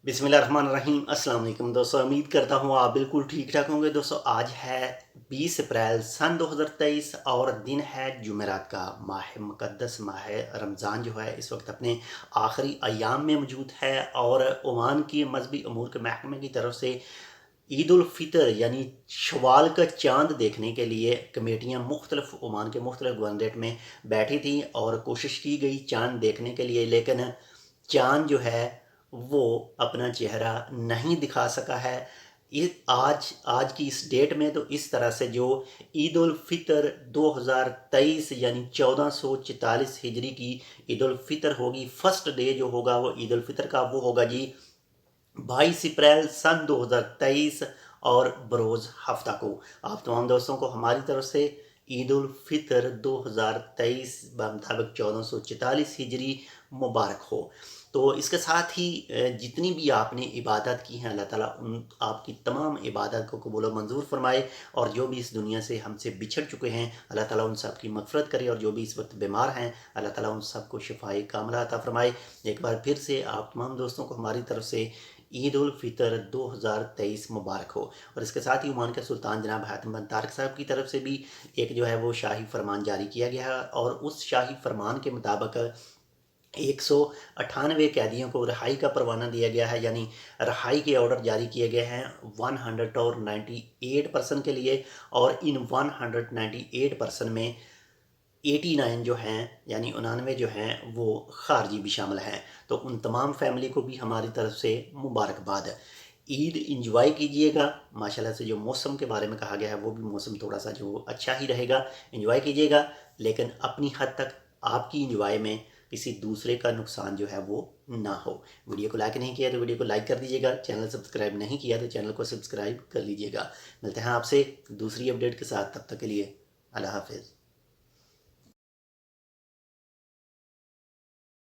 बिस्मिल्लाहिर्रहमानिर्रहीम। अस्सलाम वालेकुम दोस्तों, उम्मीद करता हूँ आप बिल्कुल ठीक ठाक होंगे। दोस्तों आज है 20 अप्रैल सन 2023 और दिन है जुमेरात का। माह मुक़द्दस माह रमज़ान जो है इस वक्त अपने आखिरी अयाम में मौजूद है और ओमान की मजहबी अमूर के महकमे की तरफ से ईद उल फ़ितर यानी शवाल का चाँद देखने के लिए कमेटियाँ मुख्तलिफ ओमान के मुख्तलिफ गवर्नरेट में बैठी थी और कोशिश की गई चाँद देखने के लिए, लेकिन चाँद जो है वो अपना चेहरा नहीं दिखा सका है। आज की इस डेट में तो इस तरह से जो ईद उल फ़ितर 2023 यानी 1444 हिजरी की ईद उल फ़ितर होगी, फर्स्ट डे जो होगा वो ईद उल फ़ितर का वो होगा जी 22 अप्रैल सन 2023 और बरोज़ हफ्ता को। आप तमाम दोस्तों को हमारी तरफ से ईद उल फ़ितर 2023 मुताबिक 1444 हिजरी मुबारक हो। तो इसके साथ ही जितनी भी आपने इबादत की हैं, अल्लाह ताला उन आपकी तमाम इबादत को कबूल और मंजूर फरमाए। और जो भी इस दुनिया से हमसे बिछड़ चुके हैं, अल्लाह ताला उन सब की मगफरत करे। और जो भी इस वक्त बीमार हैं, अल्लाह ताला उन सब को शिफाए कामिला अता फरमाए। एक बार फिर से आप तमाम दोस्तों को हमारी तरफ से ईद उल फ़ितर 2023 मुबारक हो। और इसके साथ ही ओमान के सुल्तान जनाब हातिम बिन तारिक साहब की तरफ से भी एक जो है वो शाही फरमान जारी किया गया है और उस शाही फरमान के मुताबिक 198 कैदियों को रिहाई का परवाना दिया गया है, यानी रिहाई के ऑर्डर जारी किए गए हैं 198 पर्सन के लिए। और इन 198 पर्सन में 89 जो हैं यानी 99 जो हैं वो खारजी भी शामिल हैं। तो उन तमाम फैमिली को भी हमारी तरफ से मुबारकबाद है। ईद इंजॉय कीजिएगा। माशाल्लाह से जो मौसम के बारे में कहा गया है वो भी मौसम थोड़ा सा जो अच्छा ही रहेगा, इंजॉय कीजिएगा, लेकिन अपनी हद तक। आपकी इंजॉय में किसी दूसरे का नुकसान जो है वो ना हो। वीडियो को लाइक नहीं किया तो वीडियो को लाइक कर दीजिएगा, चैनल सब्सक्राइब नहीं किया तो चैनल को सब्सक्राइब कर लीजिएगा। मिलते हैं आपसे दूसरी अपडेट के साथ, तब तक के लिए अल्लाह हाफिज़।